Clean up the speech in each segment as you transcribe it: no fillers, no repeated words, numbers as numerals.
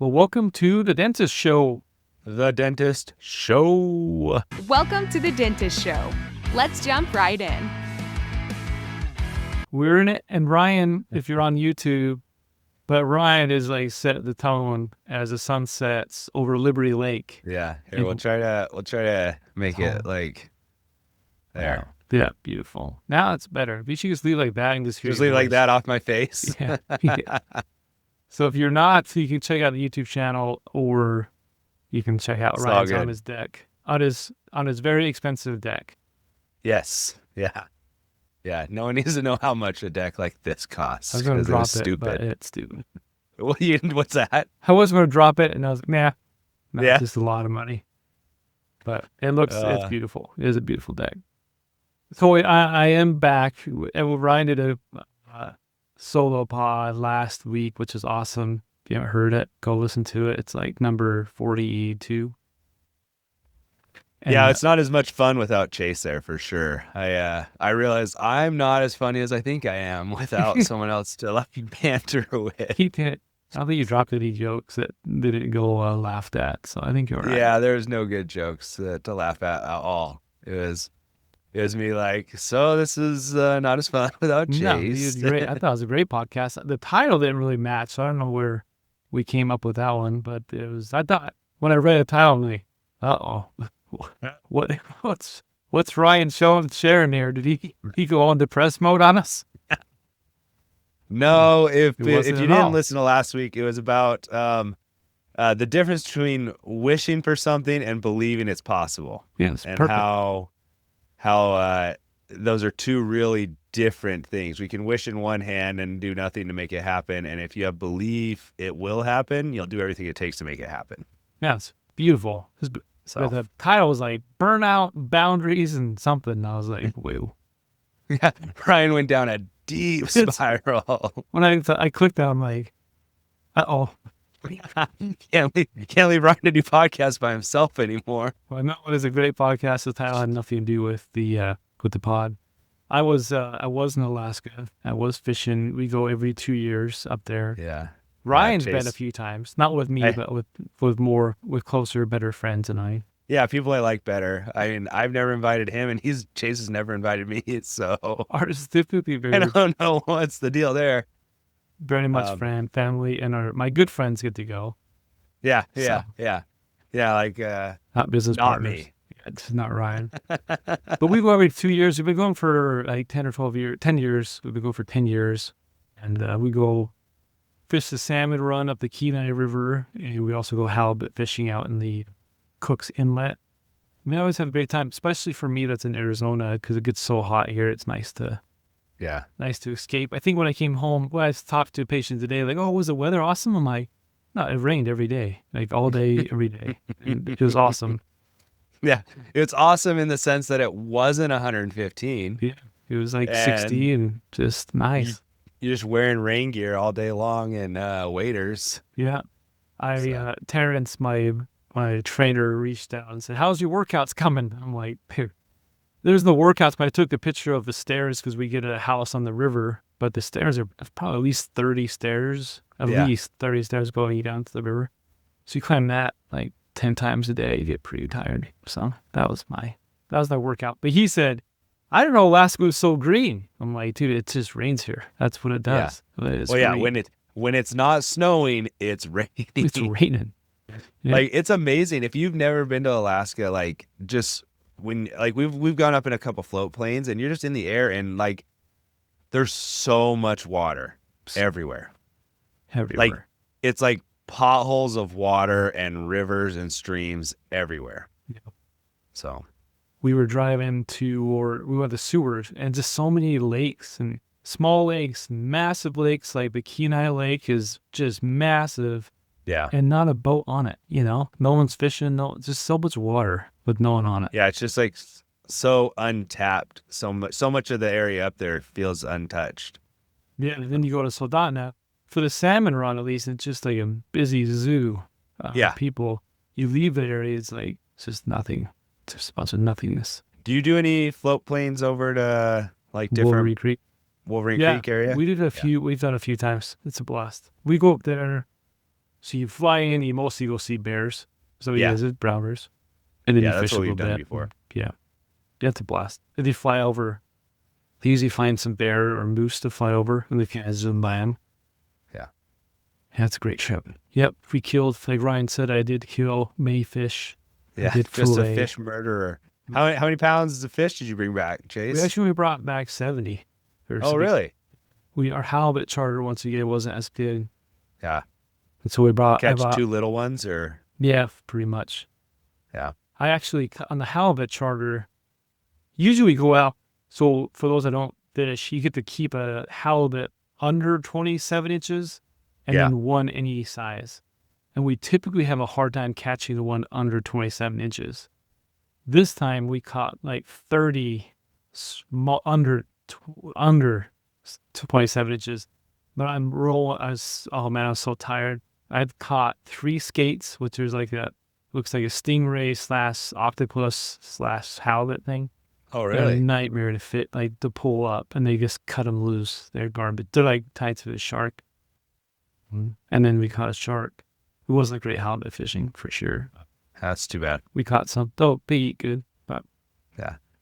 Well, welcome to the Dentist Show. The Dentist Show. Welcome to the Dentist Show. Let's jump right in. We're in it, and Ryan, if you're on YouTube, but Ryan is like set the tone as the sun sets over Liberty Lake. Yeah, here we'll try to make it like there. Yeah, beautiful. Now it's better. We should just leave like that and just hear Just your leave like voice. that off my face. Yeah. Yeah. So if you're not, you can check out the YouTube channel, or you can check out It's all Ryan's good. on his deck, on his very expensive deck. Yes. Yeah. Yeah. No one needs to know how much a deck like this costs. I was going to 'cause drop was it, but stupid. it's stupid. What's that? I was going to drop it, and I was like, nah, Yeah. it's just a lot of money. But it looks, it's Uh. beautiful. It is a beautiful deck. So I am back. And Ryan did a solo pod last week, which is awesome. If you haven't heard it, go listen to it. It's like number 42. And, Yeah, it's not as much fun without Chase there for sure. I realize I'm not as funny as I think I am without someone else to like banter with. he did. I don't think you dropped any jokes that didn't go laughed at. So I think you're right. Yeah, there's no good jokes to laugh at all. It was me like, so this is not as fun without Chase. No, you did great. I thought it was a great podcast. The title didn't really match, so I don't know where we came up with that one, but it was. I thought when I read the title, I'm like, what's Ryan sharing here? Did he go on depressed mode on us? No, if It you wasn't at didn't all. listen to last week, it was about the difference between wishing for something and believing it's possible, Yes, and perfect. how those are two really different things. We can wish in one hand and do nothing to make it happen, and if you have belief it will happen, you'll do everything it takes to make it happen. Yeah, it's beautiful. So The title was like burnout, boundaries, and something. And I was like, wait. yeah, Ryan went down a deep spiral. When I clicked that, I'm like, can't leave Ryan to do podcasts by himself anymore. Well, I know it is a great podcast. The title had nothing to do with the pod. I was in Alaska. I was fishing. We go every 2 years up there. Yeah. Ryan's Chase. been a few times, not with me, Hey. but with closer, better friends than I. Yeah, people I like better. I mean, I've never invited him, and Chase has never invited me. So Ours is typically I very, don't know what's the deal there. very much family, and my good friends get to go. Yeah, So. yeah. Like Not business not partners. me. Yeah, it's not Ryan. But we go every 2 years. We've been going for like 10 or 12 years, 10 years. We've been going for 10 years. And we go fish the salmon run up the Kenai River. And we also go halibut fishing out in the Cook's Inlet. We always have a great time, especially for me that's in Arizona, because it gets so hot here. It's nice to escape. I think when I came home, I talked to a patient today, like, oh, was the weather awesome? I'm like, no, it rained every day, like all day, every day. And it was awesome. Yeah, it's awesome in the sense that it wasn't 115. Yeah, it was like 60 and just nice. You're just wearing rain gear all day long and waders. Yeah. Terrence, my trainer, reached out and said, how's your workouts coming? I'm like, there's no workouts, but I took the picture of the stairs because we get a house on the river, but the stairs are probably at least 30 stairs, least 30 stairs going down to the river. So you climb that like 10 times a day, you get pretty tired. So that was my workout. But he said, I don't know, Alaska was so green. I'm like, dude, it just rains here. That's what it does. Yeah. When it's not snowing, it's raining. It's raining. Yeah. Like, it's amazing. If you've never been to Alaska, like, just when, like, we've gone up in a couple float planes and you're just in the air and like there's so much water everywhere. Like, it's like potholes of water and rivers and streams everywhere. Yeah. So we were driving we went to sewers, and just so many lakes and small lakes, massive lakes. Like the Kenai Lake is just massive. yeah. And not a boat on it, no one's fishing, just so much water with no one on it. Yeah, it's just like so untapped. So much of the area up there feels untouched. Yeah, and then you go to Soldotna for the salmon run. At least it's just like a busy zoo. People. You leave the area, it's just nothing. It's just a bunch of nothingness. Do you do any float planes over to like different Wolverine Creek area? We did a few. We've done a few times. It's a blast. We go up there So you fly in, you mostly go see bears. So you Yeah. visit brown bears. And then you that's fish what a we've little done bit. before. Yeah. That's a blast. And they fly over. They usually find some bear or moose to fly over, and they can zoom by them. Yeah. That's a great trip. Yep. We killed, like Ryan said, I did kill many fish. I Yeah, did just a fillet. fish murderer. How many pounds of fish did you bring back, Chase? We brought back 70. Oh, really? Our halibut charter once again wasn't as good. Yeah. And so I brought 2 little ones, or yeah, pretty much. yeah, I actually, on the halibut charter, usually we go out. So for those that don't fish, you get to keep a halibut under 27 inches and Yeah. then one any size. And we typically have a hard time catching the one under 27 inches. This time we caught like 30 small, under 27 inches. But I'm rolling. Oh man, I was so tired. I'd caught 3 skates, which is like looks like a stingray / octopus / halibut thing. Oh, They're a really? nightmare to fit, like to pull up, and they just cut them loose. They're garbage. They're like tied to the shark. And then we caught a shark. It wasn't great halibut fishing for sure. That's too bad. We caught some. Oh, they eat good, but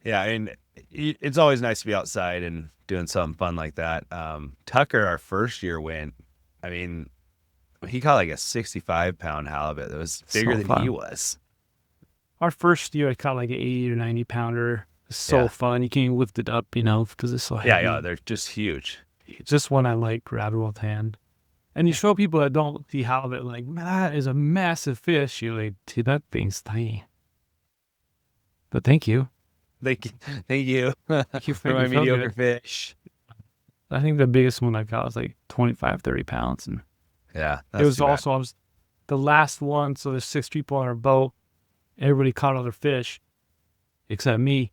Yeah, and it's always nice to be outside and doing something fun like that. Tucker, our first year went, I mean, he caught like a 65-pound halibut that was bigger So than fun. he was. our first year I caught like an 80 or 90 pounder. It's so Yeah. fun. You can't even lift it up, because it's so heavy. Yeah, they're just huge. It's just one I like, grab it with hand. And you show people that don't see halibut, like, man, that is a massive fish. You're like, dude, that thing's tiny. But thank you. Thank you Thank you for my making me feel mediocre good. fish. I think the biggest one I got was like 25, 30 pounds. And Yeah, it was also, I was the last one. So there's 6 people on our boat. Everybody caught other fish except me.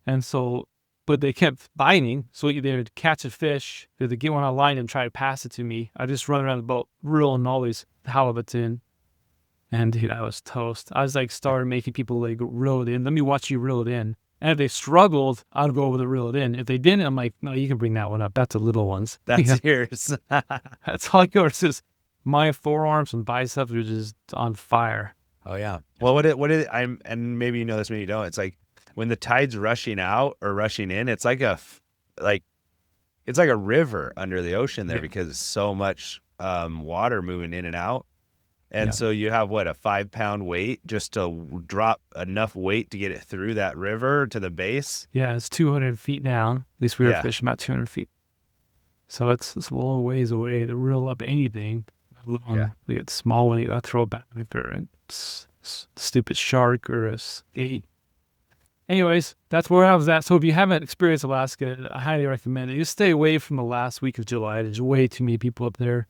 And so, but they kept biting. So either to catch a fish, either get one on line and try to pass it to me. I just run around the boat, reeling all these halibuts in. And dude, I was toast. I was like, started making people like reel it in. Let me watch you reel it in. And if they struggled, I'd go over to reel it in. If they didn't, I'm like, no, you can bring that one up. That's the little ones. That's yours. That's all yours. Is my forearms and biceps are just on fire. Oh yeah. Well, and maybe you know this, maybe you don't. It's like when the tide's rushing out or rushing in, it's like it's like a river under the ocean there, Yeah. because it's so much water moving in and out. And Yeah. so you have a 5-pound weight just to drop enough weight to get it through that river to the base. Yeah, it's 200 feet down. At least we were Yeah. fishing about 200 feet. So it's a long ways away to reel up anything. Yeah. We get small one, you gotta throw it back for a stupid shark or a skate. Anyways, that's where I was at. So if you haven't experienced Alaska, I highly recommend it. Just stay away from the last week of July. There's way too many people up there,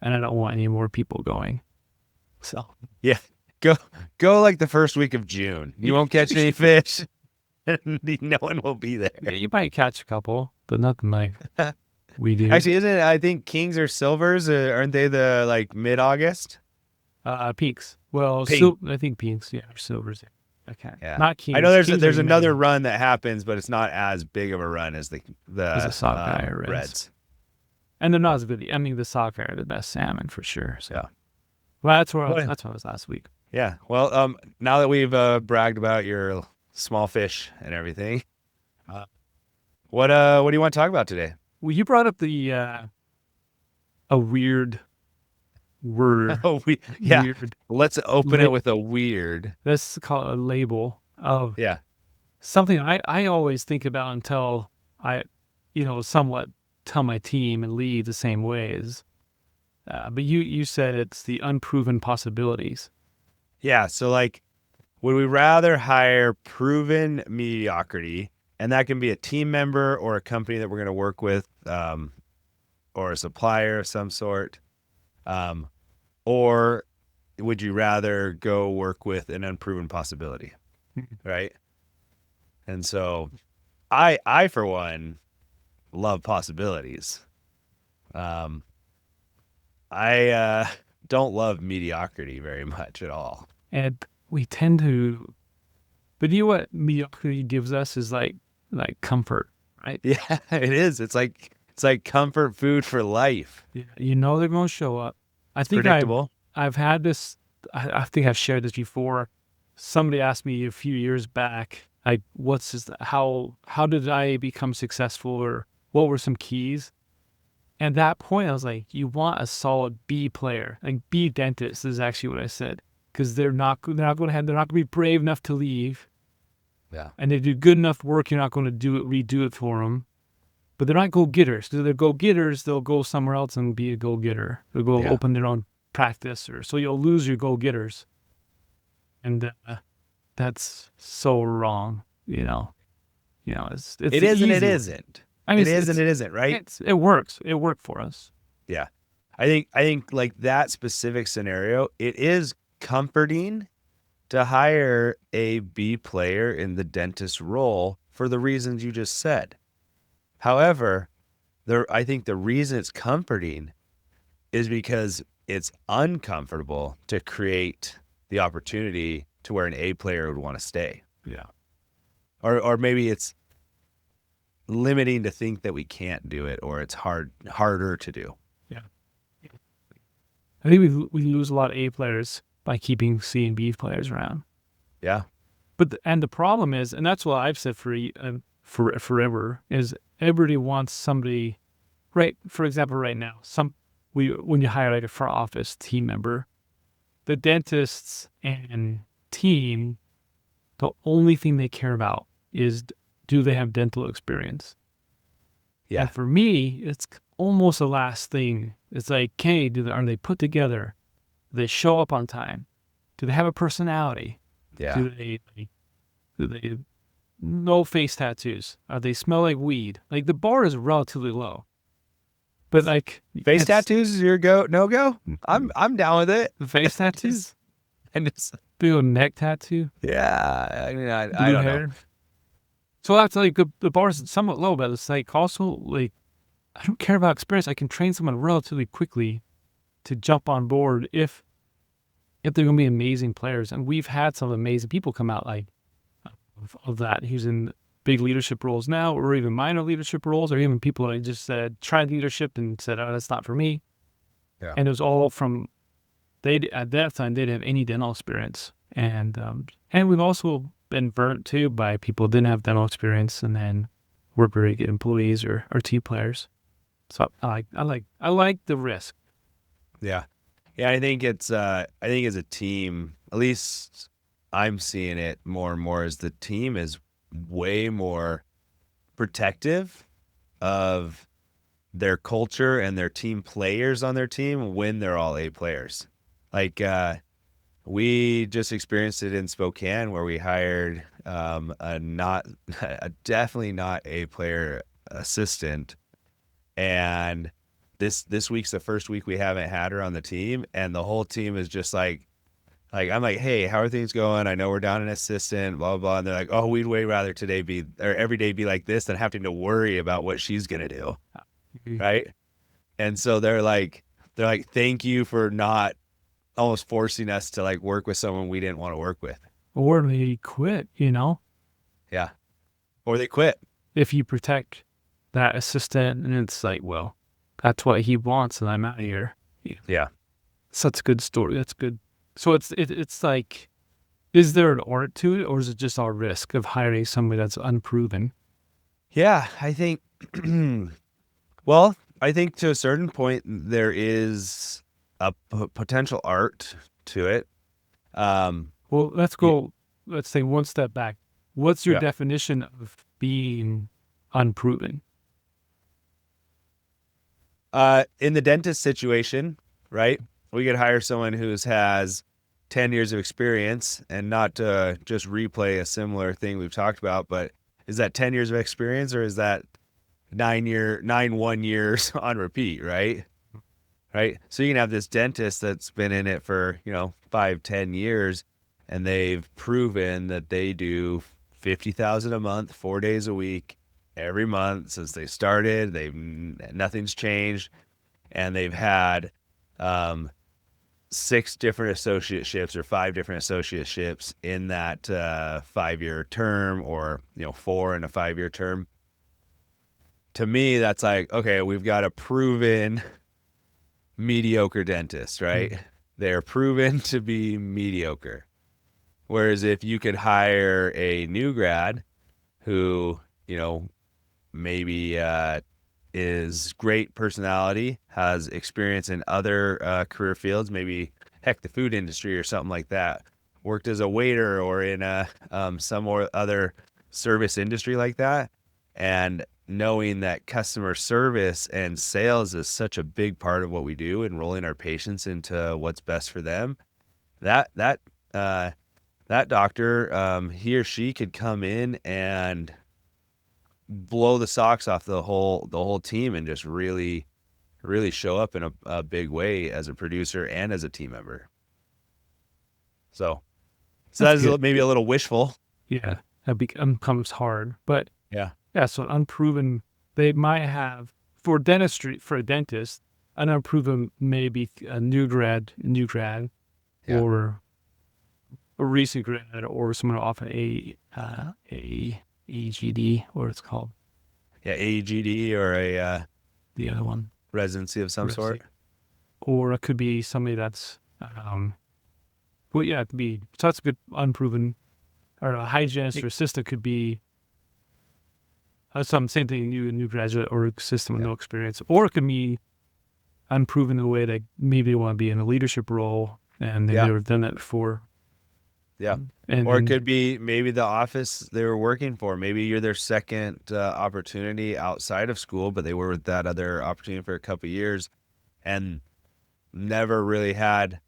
and I don't want any more people going. So Yeah. Go like the first week of June. You won't catch any fish. And no one will be there. yeah, you might catch a couple, but nothing like we do. Actually, isn't it? I think kings or silvers, aren't they the like mid-August? Peaks. Well, Pink. I think peaks. Yeah, or silvers. Okay. Yeah. Not kings. I know there's Kings there's are another May. run that happens, but it's not as big of a run as the sockeye or reds. reds. And they're not as good. I mean, the sockeye are the best salmon for sure. So. Yeah. Well, that's where Well, that's where I was last week. Yeah. Well, now that we've bragged about your small fish and everything, what do you want to talk about today? Well, you brought up the a weird word. Oh, Weird. Let's open it with a weird. Let's call it a label of Yeah. something I always think about until I, somewhat tell my team and lead the same ways. But you said it's the unproven possibilities. Yeah. So like, would we rather hire proven mediocrity, and that can be a team member or a company that we're going to work with, or a supplier of some sort, or would you rather go work with an unproven possibility, right? And so, I for one love possibilities. I don't love mediocrity very much at all. And we tend to, but you know what mediocrity gives us is like comfort, right? Yeah, it is. It's like comfort food for life. Yeah. You know they're going to show up. I think Predictable. I've had this, I think I've shared this before. Somebody asked me a few years back, like, how did I become successful, or what were some keys? And at that point, I was like, you want a solid B player, like B dentist is actually what I said, because they're not going to be brave enough to leave, Yeah. and they do good enough work. You're not going to redo it for them. But they're not go-getters. Because they're go-getters, they'll go somewhere else and be a go-getter. They'll go open their own practice, or so you'll lose your go-getters. And that's so wrong, you know. It's It is and it easy. isn't. I mean, it is and it isn't, right? It works. It worked for us. Yeah. I think like that specific scenario, it is comforting to hire a B player in the dentist role for the reasons you just said. However, I think the reason it's comforting is because it's uncomfortable to create the opportunity to where an A player would want to stay. Yeah. Or maybe it's limiting to think that we can't do it, or it's harder to do. Yeah. I think we lose a lot of A players by keeping C and B players around. Yeah. But the problem is, and that's what I've said for forever, is everybody wants somebody, right? For example, right now, when you hire like a front office team member, the dentists and team, the only thing they care about is, do they have dental experience? Yeah. And for me, it's almost the last thing. It's like, okay, are they put together? Do they show up on time? Do they have a personality? Yeah. Do they no face tattoos? Are they smell like weed? Like, the bar is relatively low. But like, Face tattoos is your no go? I'm down with it. Face tattoos? And it's Do a neck tattoo? yeah. I mean, I Blue don't hair? know. So that's like the bar is somewhat low, but it's like also like, I don't care about experience. I can train someone relatively quickly to jump on board if they're going to be amazing players. And we've had some amazing people come out like of that. Who's in big leadership roles now, or even minor leadership roles, or even people that just said, tried leadership and said, oh, that's not for me. Yeah. And it was all from, at that time, they didn't have any dental experience. And we've also been burnt too by people who didn't have dental experience and then were very good employees or team players. So I like the risk. Yeah. Yeah, I think as a team, at least I'm seeing it more and more, as the team is way more protective of their culture and their team players on their team when they're all A players. Like we just experienced it in Spokane, where we hired a definitely not A player assistant, and this week's the first week we haven't had her on the team, and the whole team is just like I'm like, hey, how are things going? I know we're down an assistant, blah, blah, blah. And they're like, oh, we'd way rather every day be like this than having to worry about what she's going to do. Right. And so they're like, thank you for not almost forcing us to like work with someone we didn't want to work with. Or they quit, Yeah. Or they quit. If you protect that assistant and it's like, well, that's what he wants and I'm out of here. Yeah. Such a good story. That's good. So it's like, is there an art to it, or is it just our risk of hiring somebody that's unproven? Yeah, I think, well, I think to a certain point there is a potential art to it. Well, let's say one step back. What's your definition of being unproven? In the dentist situation, right? We could hire someone who has 10 years of experience, and not to just replay a similar thing we've talked about, but is that 10 years of experience, or is that 9 1 years on repeat, right? Right. So you can have this dentist that's been in it for, 5-10 years, and they've proven that they do $50,000 a month, 4 days a week, every month since they started. Nothing's changed, and they've had 6 different associateships or 5 different associateships in that 5-year term, or 4 in a 5-year term. To me, that's like, okay, we've got a proven mediocre dentist, right? they're proven to be mediocre. Whereas if you could hire a new grad who, maybe is great personality, has experience in other career fields, maybe heck, the food industry or something like that, worked as a waiter or in a some or other service industry like that, and knowing that customer service and sales is such a big part of what we do, enrolling our patients into what's best for them, that doctor, he or she could come in and blow the socks off the whole team and just really show up in a big way as a producer and as a team member. So That's that's good. maybe a little wishful. Yeah, that becomes hard. But Yeah. yeah, so unproven, they might have, for dentistry, for a dentist, an unproven maybe a new grad, Yeah. or a recent grad, or someone off a AGD, or it's called Yeah, AGD or a the other one, residency of some sort. or it could be somebody that's well, yeah, it could be, so that's a good unproven, or a hygienist or assistant could be same thing, new graduate or assistant with no experience, or it could be unproven in a way that maybe they want to be in a leadership role and they've never done that before. Yeah. And Or it could be maybe the office they were working for. Maybe you're their second opportunity outside of school, but they were with that other opportunity for a couple of years and never really had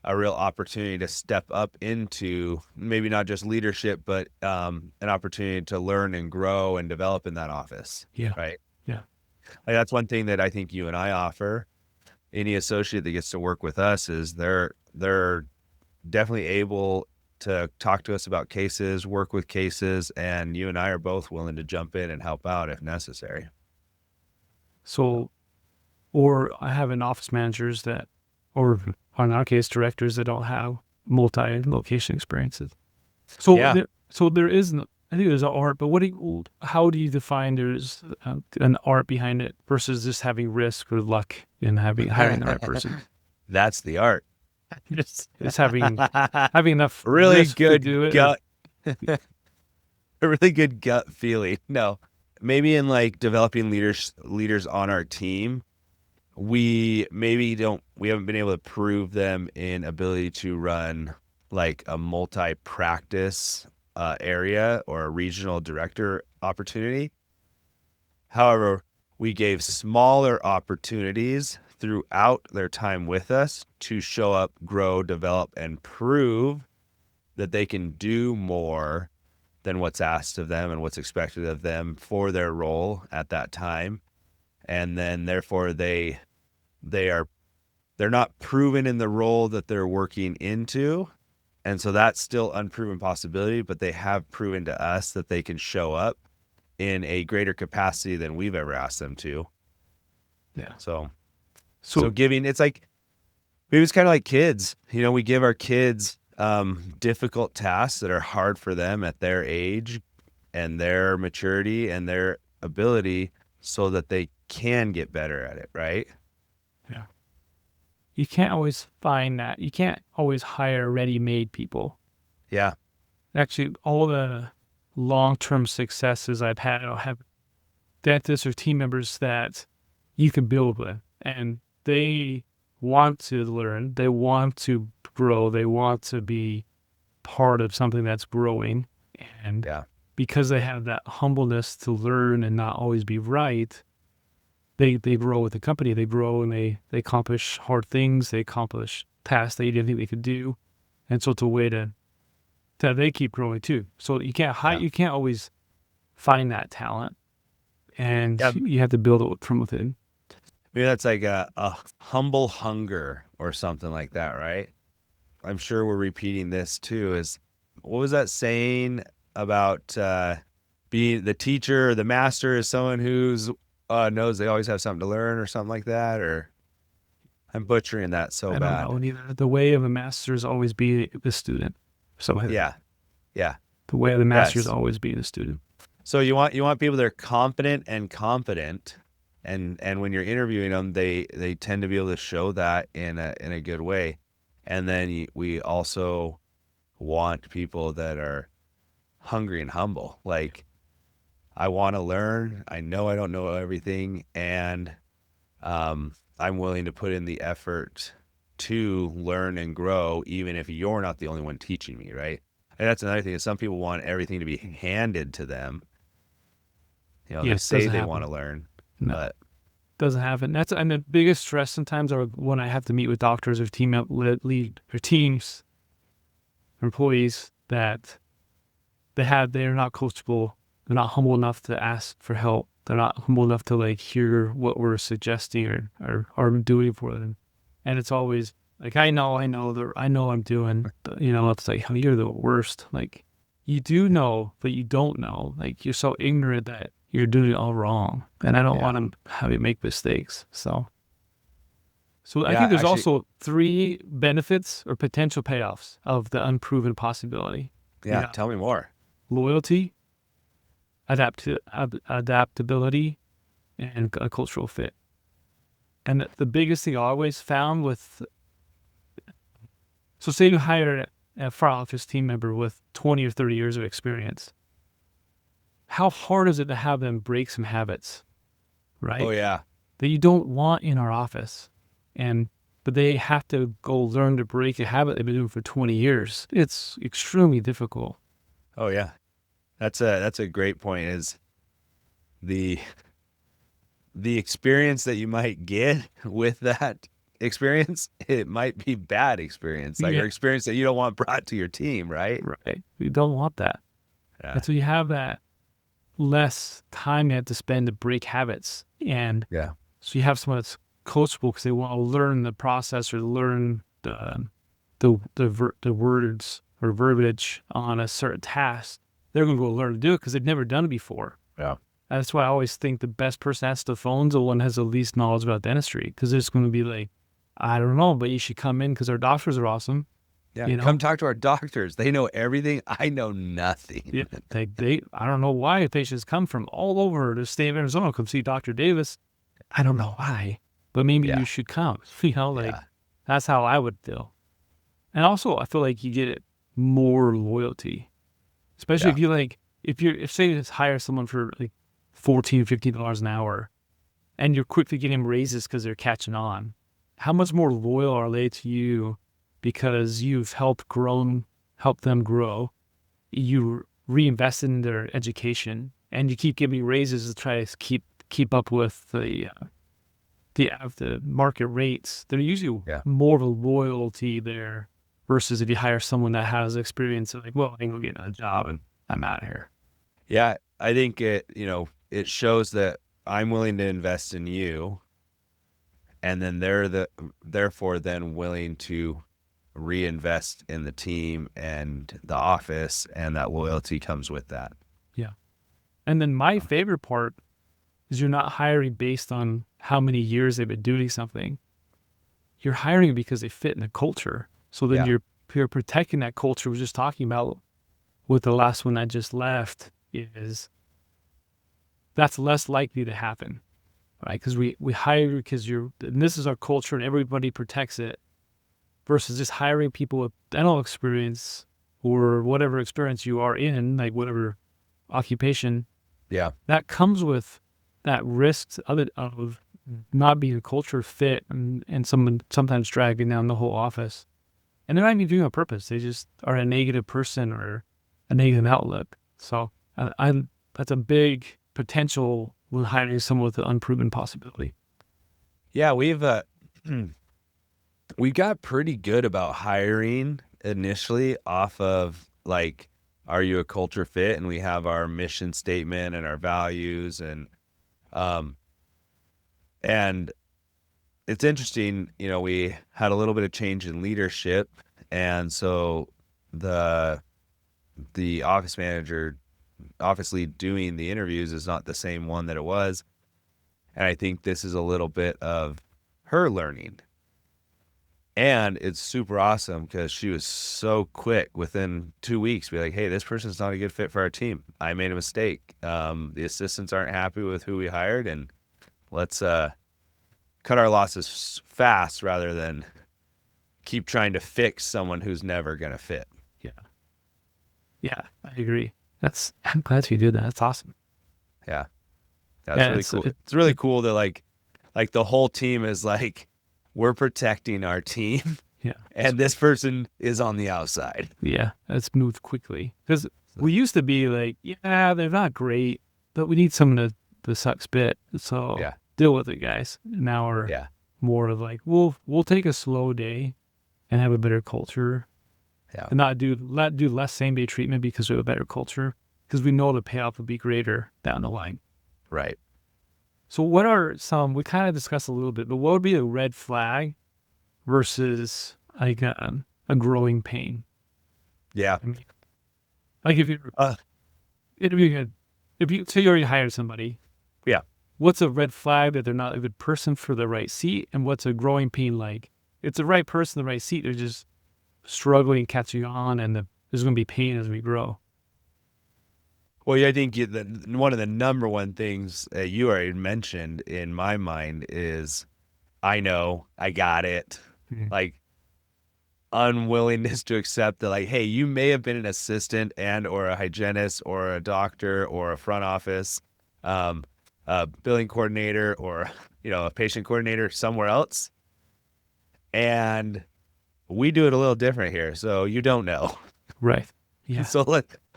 a real opportunity to step up into maybe not just leadership, but an opportunity to learn and grow and develop in that office. Yeah. Right. Yeah. Like that's one thing that I think you and I offer. Any associate that gets to work with us is they're definitely able to talk to us about cases, work with cases, and you and I are both willing to jump in and help out if necessary. So, or I have an office managers that, or in our case, directors that don't have multi-location experiences. So, Yeah. there is, I think there's an art, but how do you define there's an art behind it versus just having risk or luck in hiring the right person? That's the art. It's having enough Really risk to good do it, gut. A really good gut feeling. No, maybe in like developing leaders on our team, we haven't been able to prove them in ability to run like a multi-practice area or a regional director opportunity. However, we gave smaller opportunities throughout their time with us to show up, grow, develop, and prove that they can do more than what's asked of them and what's expected of them for their role at that time. And then therefore they're not proven in the role that they're working into. And so that's still unproven possibility, but they have proven to us that they can show up in a greater capacity than we've ever asked them to. Yeah. So giving, it's like, maybe it's kind of like kids, we give our kids difficult tasks that are hard for them at their age and their maturity and their ability so that they can get better at it. Right. Yeah. You can't always find that. You can't always hire ready-made people. Yeah. Actually, all the long-term successes I've had, I'll have dentists or team members that you can build with, and they want to learn, they want to grow, they want to be part of something that's growing. And because they have that humbleness to learn and not always be right, they grow with the company, they grow and they accomplish hard things, they accomplish tasks they didn't think they could do. And so it's a way to they keep growing too. So you can't you can't always find that talent, and you have to build it from within. Maybe that's like a humble hunger or something like that, right? I'm sure we're repeating this too. What was that saying about being the teacher or the master is someone who's knows they always have something to learn or something like that? Or I'm butchering that so bad. I don't know neither. The way of a master is always be the student. So yeah. The way of the master is always be the student. So you want people that are confident and competent. And when you're interviewing them, they tend to be able to show that in a good way. And then we also want people that are hungry and humble. Like, I want to learn. I know I don't know everything, and I'm willing to put in the effort to learn and grow, even if you're not the only one teaching me, right? And that's another thing is some people want everything to be handed to them. You know, Yeah, they it say doesn't they happen. want to learn, No, but doesn't happen. And the biggest stress sometimes are when I have to meet with doctors or lead or teams, employees that they're not coachable. They're not humble enough to ask for help. They're not humble enough to like hear what we're suggesting or doing for them. And it's always like, I know I'm doing, it's like, you're the worst. Like, you do know, but you don't know. Like, you're so ignorant that you're doing it all wrong. And I don't yeah. want to have you make mistakes. So I Yeah, think there's actually, also 3 benefits or potential payoffs of the unproven possibility. yeah, Yeah. tell me more. Loyalty, adaptability, and a cultural fit. And the biggest thing I always found so say you hire a front office team member with 20 or 30 years of experience. How hard is it to have them break some habits, Oh right? yeah. That you don't want in our office. But they have to go learn to break a habit they've been doing for 20 years. It's extremely difficult. Oh yeah. That's a great point is the experience that you might get with that experience, it might be bad experience, like, Yeah, or experience that you don't want brought to your team, right? right. You don't want that. Yeah. And so you have that less time you have to spend to break habits. And Yeah. so you have someone that's coachable because they want to learn the process or learn the words or verbiage on a certain task. They're going to go learn to do it because they've never done it before. Yeah. That's why I always think the best person answers the phone is the one who has the least knowledge about dentistry, because they're just going to be like, I don't know, but you should come in because our doctors are awesome. Yeah. You know? Come talk to our doctors. They know everything. I know nothing. Yeah, I don't know why patients come from all over the state of Arizona come see Dr. Davis. I don't know why, but maybe Yeah. you should come. Like, Yeah. that's how I would feel. And also, I feel like you get more loyalty, especially Yeah. if say you just hire someone for like $14, $15 an hour, and you're quickly getting raises because they're catching on. How much more loyal are they to you because you've helped them grow? You reinvested in their education, and you keep giving raises to try to keep up with the market rates. There's usually Yeah. more of a loyalty there versus if you hire someone that has experience of like, well, I can go get a job and I'm out of here. Yeah. I think it shows that I'm willing to invest in you, and then therefore then willing to reinvest in the team and the office, and that loyalty comes with that. Yeah. And then my favorite part is you're not hiring based on how many years they've been doing something. You're hiring because they fit in the culture. So then Yeah. you're protecting that culture. We were just talking about with the last one I just left is that's less likely to happen, right? Because we hire because and this is our culture and everybody protects it, versus just hiring people with dental experience or whatever experience you are in, like whatever occupation. Yeah. That comes with that risk of not being a culture fit and someone sometimes dragging down the whole office. And they're not even doing it on purpose. They just are a negative person or a negative outlook. So that's a big potential when hiring someone with an unproven possibility. Yeah. We got pretty good about hiring initially off of like, are you a culture fit? And we have our mission statement and our values, and it's interesting, we had a little bit of change in leadership, and so the office manager obviously doing the interviews is not the same one that it was. And I think this is a little bit of her learning. And it's super awesome because she was so quick within 2 weeks, be like, hey, this person's not a good fit for our team. I made a mistake. The assistants aren't happy with who we hired, and let's cut our losses fast rather than keep trying to fix someone who's never going to fit. Yeah, I agree. I'm glad you did that. That's awesome. Yeah. That's Yeah, really cool. It's really cool that like the whole team is like, we're protecting our team Yeah. and this person is on the outside. Yeah, let's move quickly. Because we used to be like, yeah, they're not great, but we need someone to suck spit. So Yeah. deal with it, guys. Now we're Yeah. more of like, we'll take a slow day and have a better culture. Yeah. And not do less same-day treatment because we have a better culture. Because we know the payoff will be greater down the line. Right. So what are we kind of discussed a little bit, but what would be a red flag versus like a growing pain? Yeah. I mean, like if you say you already hired somebody, Yeah. what's a red flag that they're not a good person for the right seat, and what's a growing pain like? It's the right person, the right seat. They're just struggling, catching on, and there's going to be pain as we grow. Well, yeah, I think one of the number one things that you already mentioned in my mind is, I know, I got it. Mhm. Like, unwillingness to accept that, like, hey, you may have been an assistant and or a hygienist or a doctor or a front office, a billing coordinator or, a patient coordinator somewhere else. And we do it a little different here. So you don't know. Right. Yeah. So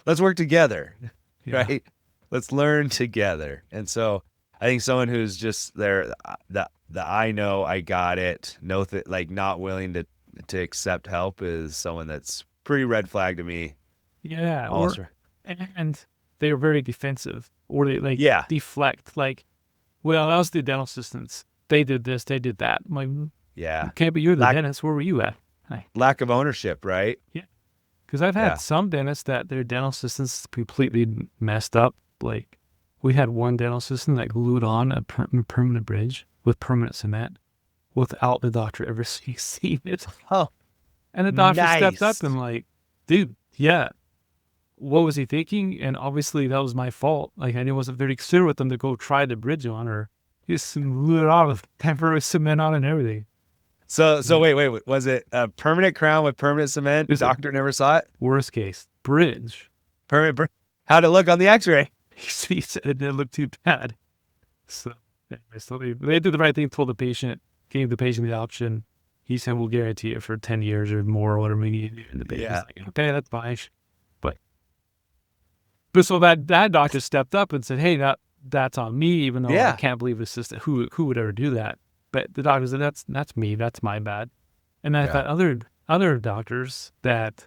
let's work together. Yeah. Right. Let's learn together. And so I think someone who's just there, the I know, I got it, not willing to accept help is someone that's pretty red flag to me. Yeah. And they're very defensive, or they deflect. Like, well, that was the dental assistants. They did this, they did that. I'm like, Yeah. okay, but you're the dentist. Where were you at? Lack of ownership, right? Yeah. Because I've had some dentists that their dental assistants completely messed up. Like, we had one dental assistant that glued on a permanent bridge with permanent cement without the doctor ever seeing it. Oh, and the doctor stepped nice. up and like, dude, yeah, what was he thinking? And obviously that was my fault. Like, I wasn't very clear with them to go try the bridge on, or he just glued it on with temporary cement on and everything. So wait, was it a permanent crown with permanent cement? The doctor never saw it? Worst case, bridge. Permanent. How'd it look on the x-ray? He said it didn't look too bad. So they did the right thing, told the patient, gave the patient the option. He said, we'll guarantee it for 10 years or more, or whatever we need to do. And the patient's like, okay, that's fine. But so that doctor stepped up and said, hey, that's on me, even though I can't believe the system, who would ever do that? But the doctor said, that's me, that's my bad. And I've had other doctors that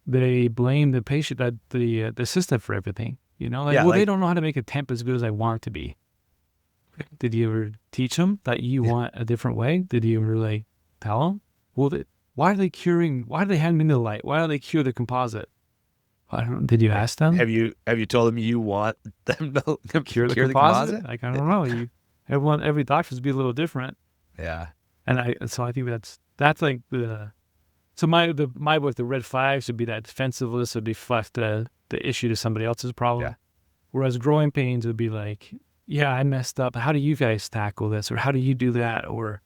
they blame the patient, that the assistant for everything. They don't know how to make a temp as good as I want it to be. Did you ever teach them that you want a different way? Did you ever tell them? Well, why are they handing me the light? Why do they cure the composite? I don't know. Did you ask them? Have you told them you want them to cure the composite? Like, I don't know. Every doctor should be a little different. Yeah. And so I think that's like my book, the red flags would be that defensiveness would deflect the issue to somebody else's problem. Yeah. Whereas growing pains would be like, yeah, I messed up. How do you guys tackle this? Or how do you do that? Or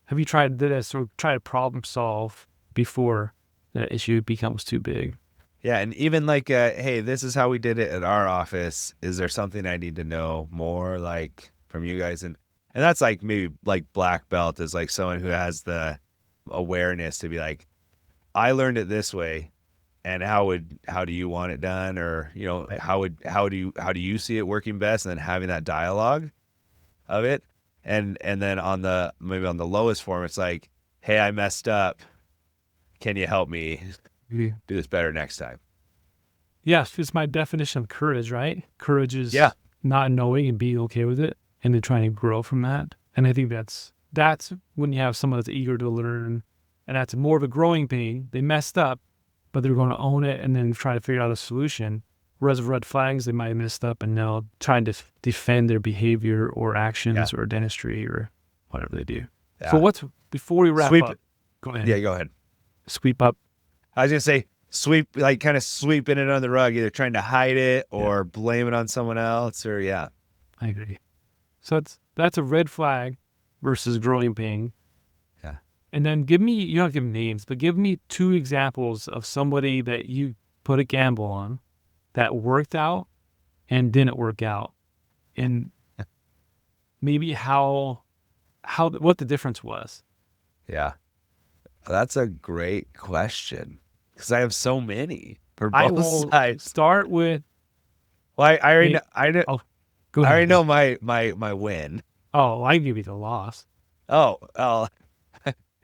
have you tried this, or try to problem solve before that issue becomes too big? Yeah. And even hey, this is how we did it at our office. Is there something I need to know more from you guys? And that's maybe black belt is someone who has the awareness to be like, I learned it this way, and how do you want it done? Or, how do you see it working best? And then having that dialogue of it. And then maybe on the lowest form, it's like, hey, I messed up. Can you help me do this better next time? Yes. It's my definition of courage, right? Courage is not knowing and being okay with it, and then trying to grow from that. And I think that's when you have someone that's eager to learn, and that's more of a growing pain. They messed up, but they're going to own it and then try to figure out a solution. Whereas red flags, they might have messed up and now trying to defend their behavior or actions or dentistry or whatever they do. Yeah. So before we wrap up, go ahead. Yeah, go ahead. Sweep up. I was going to say sweep, kind of sweeping it under the rug, either trying to hide it or blame it on someone else or I agree. So that's a red flag versus growing pain. Yeah. And then give me, you don't have to give names, but give me 2 examples of somebody that you put a gamble on that worked out and didn't work out. And maybe what the difference was. Yeah. That's a great question because I have so many for I both will sides. start with, Well, I already know, oh, go I ahead. already know my win. Oh, I give you the loss. Oh,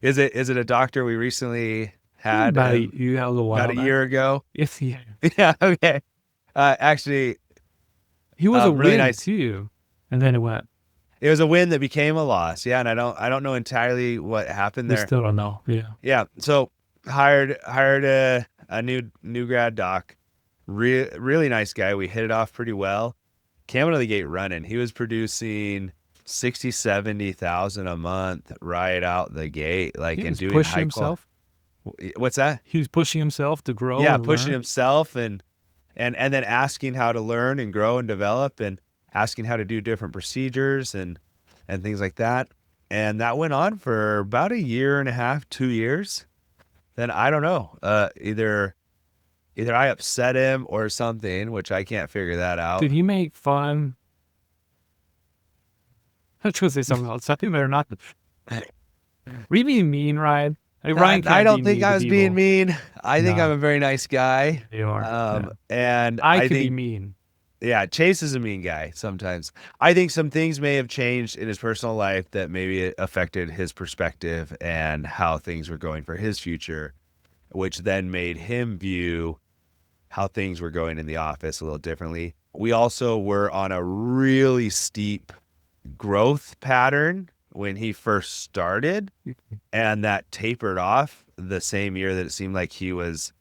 is it a doctor we recently had About a little while about a back. year ago? Yes, yeah. Yeah. Okay. Actually, He was a really win nice. too. And then it went. It was a win that became a loss. Yeah, and I don't know entirely what happened We there. still don't know. Yeah. Yeah. So hired a new grad doc. Really nice guy. We hit it off pretty well. Came out of the gate running. He was producing 60,000-70,000 a month right out the gate, like, He and was doing pushing high himself. What's that? He was pushing himself to grow Yeah, and pushing learn. himself and then asking how to learn and grow and develop and asking how to do different procedures and things like that. And that went on for about 1.5 years, 2 years. Then I don't know. Either I upset him or something, which I can't figure that out. Did he make fun? I was going to say something else. I think they're not. Were you being mean, Ryan? Like, Ryan can't I don't be think mean I to was people. being mean. I think No. I'm a very nice guy. You are. Yeah. And I I could be think, mean. yeah, Chase is a mean guy sometimes. I think some things may have changed in his personal life that maybe it affected his perspective and how things were going for his future, which then made him view how things were going in the office a little differently. We also were on a really steep growth pattern when he first started, and that tapered off the same year that it seemed like he was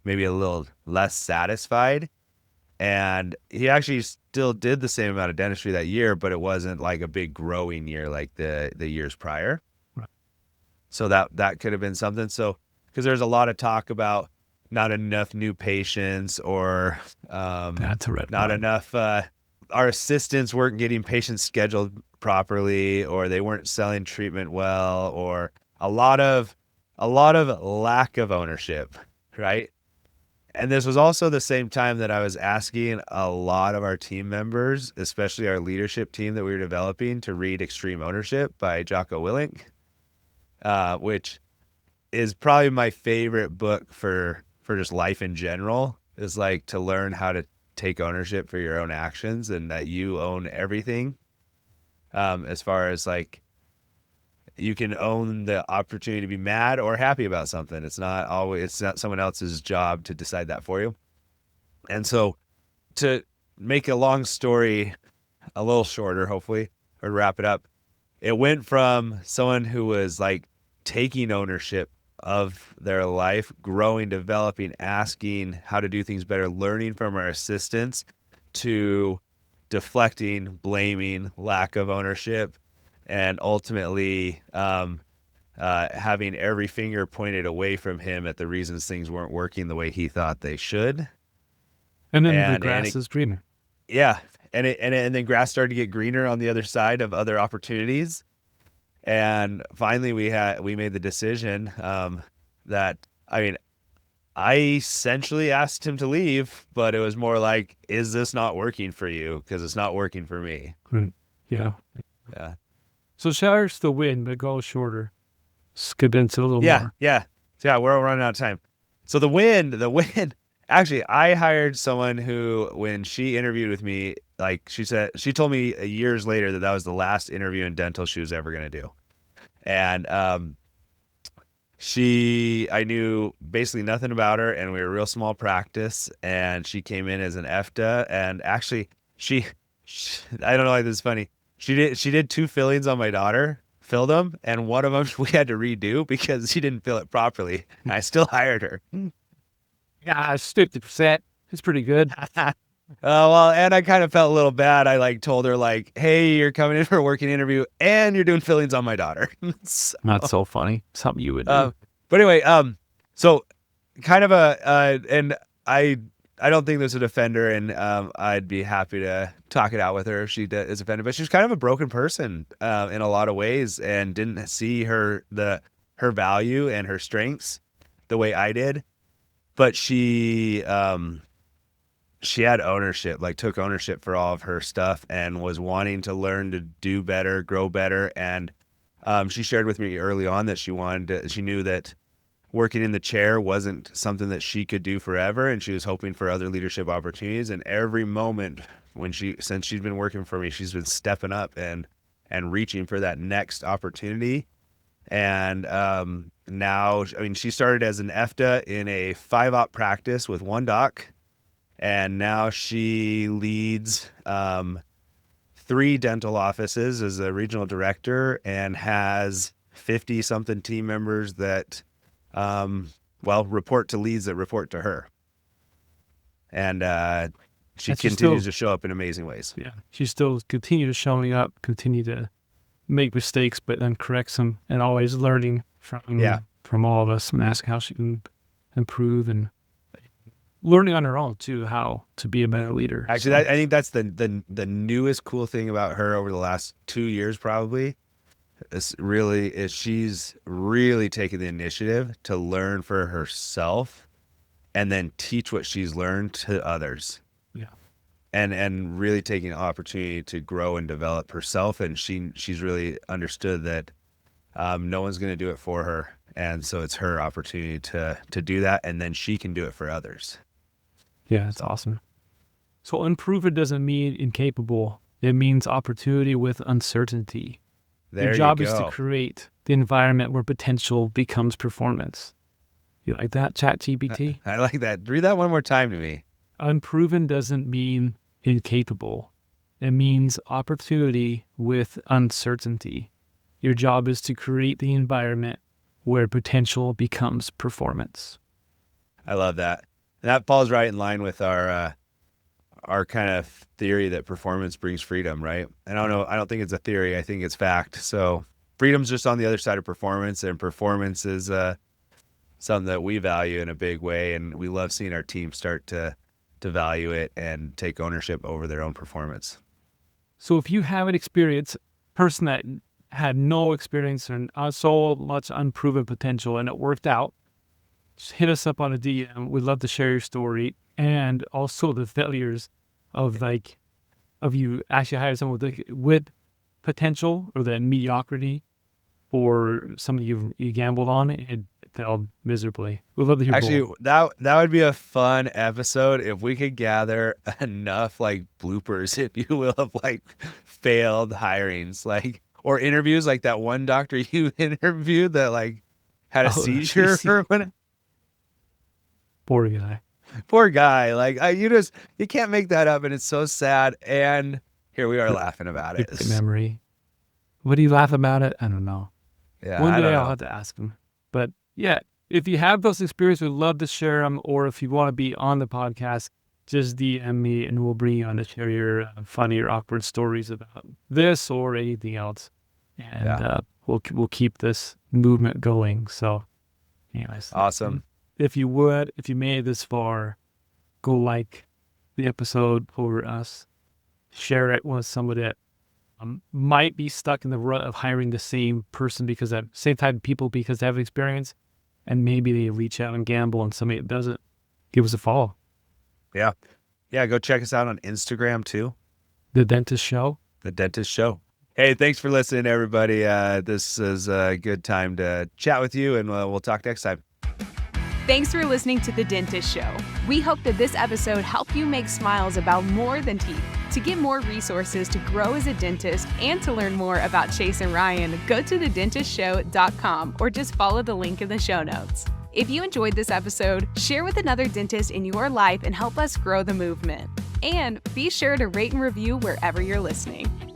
maybe a little less satisfied. And he actually still did the same amount of dentistry that year, but it wasn't like a big growing year like the years prior. Right. So that could have been something. So, because there's a lot of talk about not enough new patients or That's a red not flag. enough. Our assistants weren't getting patients scheduled properly, or they weren't selling treatment well, or a lot of lack of ownership, right? And this was also the same time that I was asking a lot of our team members, especially our leadership team that we were developing, to read Extreme Ownership by Jocko Willink, which is probably my favorite book for just life in general, is like to learn how to take ownership for your own actions and that you own everything. As far as like, you can own the opportunity to be mad or happy about something. It's not someone else's job to decide that for you. And so, to make a long story a little shorter, hopefully, or to wrap it up, it went from someone who was like taking ownership of their life, growing, developing, asking how to do things better, learning from our assistants, to deflecting, blaming, lack of ownership, and ultimately having every finger pointed away from him at the reasons things weren't working the way he thought they should. And then the grass is greener. Yeah, and then grass started to get greener on the other side of other opportunities. And finally, we made the decision that, I mean, I essentially asked him to leave, but it was more like, is this not working for you? Because it's not working for me. Yeah. Yeah. So Showers the win, but go shorter. Skip into a little more. Yeah. So yeah, we're running out of time. So the win. Actually, I hired someone who, when she interviewed with me, like she told me years later that was the last interview in dental she was ever going to do. And I knew basically nothing about her, and we were a real small practice, and she came in as an EFTA, and actually she I don't know why this is funny. She did 2 fillings on my daughter, filled them, and one of them we had to redo because she didn't fill it properly. I still hired her. Yeah, it's 50%. It's pretty good. Well, and I kind of felt a little bad. I like told her like, "Hey, you're coming in for a working interview, and you're doing fillings on my daughter." So, Not so funny. Something you would do. but anyway, so kind of and I don't think there's a defender, and I'd be happy to talk it out with her if she is offended. But she's kind of a broken person in a lot of ways, and didn't see her her value and her strengths the way I did, but she had ownership, like took ownership for all of her stuff and was wanting to learn to do better, grow better. And she shared with me early on that she knew that working in the chair wasn't something that she could do forever, and she was hoping for other leadership opportunities. And every moment since she's been working for me, she's been stepping up and reaching for that next opportunity. And now, I mean, she started as an EFTA in a 5-op practice with one doc, and now she leads 3 dental offices as a regional director and has 50-something team members that report to leads that report to her. And she continues to show up in amazing ways. Yeah. She still continues showing up, continue to make mistakes, but then corrects them, and always learning from all of us and ask how she can improve, and learning on her own too, how to be a better leader. Actually, I think that's the newest cool thing about her over the last 2 years, probably. She's really taken the initiative to learn for herself and then teach what she's learned to others. Yeah. And really taking an opportunity to grow and develop herself. And she's really understood that no one's going to do it for her. And so it's her opportunity to do that. And then she can do it for others. Yeah, that's awesome. So unproven doesn't mean incapable. It means opportunity with uncertainty. Your job is to create the environment where potential becomes performance. You like that, ChatGPT? I like that. Read that one more time to me. Unproven doesn't mean incapable. It means opportunity with uncertainty. Your job is to create the environment where potential becomes performance. I love that. And that falls right in line with our kind of theory that performance brings freedom, right? And I don't think it's a theory. I think it's fact. So freedom's just on the other side of performance, and performance is something that we value in a big way. And we love seeing our team start to value it and take ownership over their own performance. So if you have an experience, person that had no experience and so much unproven potential and it worked out, just hit us up on a DM. We'd love to share your story, and also the failures of you actually hired someone with potential, or the mediocrity, or something you gambled on and failed miserably. We'd love to hear. Actually, both. that would be a fun episode if we could gather enough bloopers, if you will, of failed hirings, or interviews, like that one doctor you interviewed that had a seizure or whatever. Poor guy. Poor guy. You can't make that up, and it's so sad. And here we are laughing about it. Good memory. Would he laugh about it? I don't know. Yeah, one day I'll have to ask him. But yeah, if you have those experiences, we'd love to share them. Or if you want to be on the podcast, just DM me and we'll bring you on to share your funny or awkward stories about this or anything else. And we'll keep this movement going. So anyways. Awesome. If you made it this far, go like the episode for us. Share it with somebody that might be stuck in the rut of hiring the same person same type of people because they have experience, and maybe they reach out and gamble, and somebody that doesn't, give us a follow. Yeah. Yeah, go check us out on Instagram too. The Dentist Show. The Dentist Show. Hey, thanks for listening, everybody. This is a good time to chat with you, and we'll talk next time. Thanks for listening to The Dentist Show. We hope that this episode helped you make smiles about more than teeth. To get more resources to grow as a dentist and to learn more about Chase and Ryan, go to thedentistshow.com or just follow the link in the show notes. If you enjoyed this episode, share with another dentist in your life and help us grow the movement. And be sure to rate and review wherever you're listening.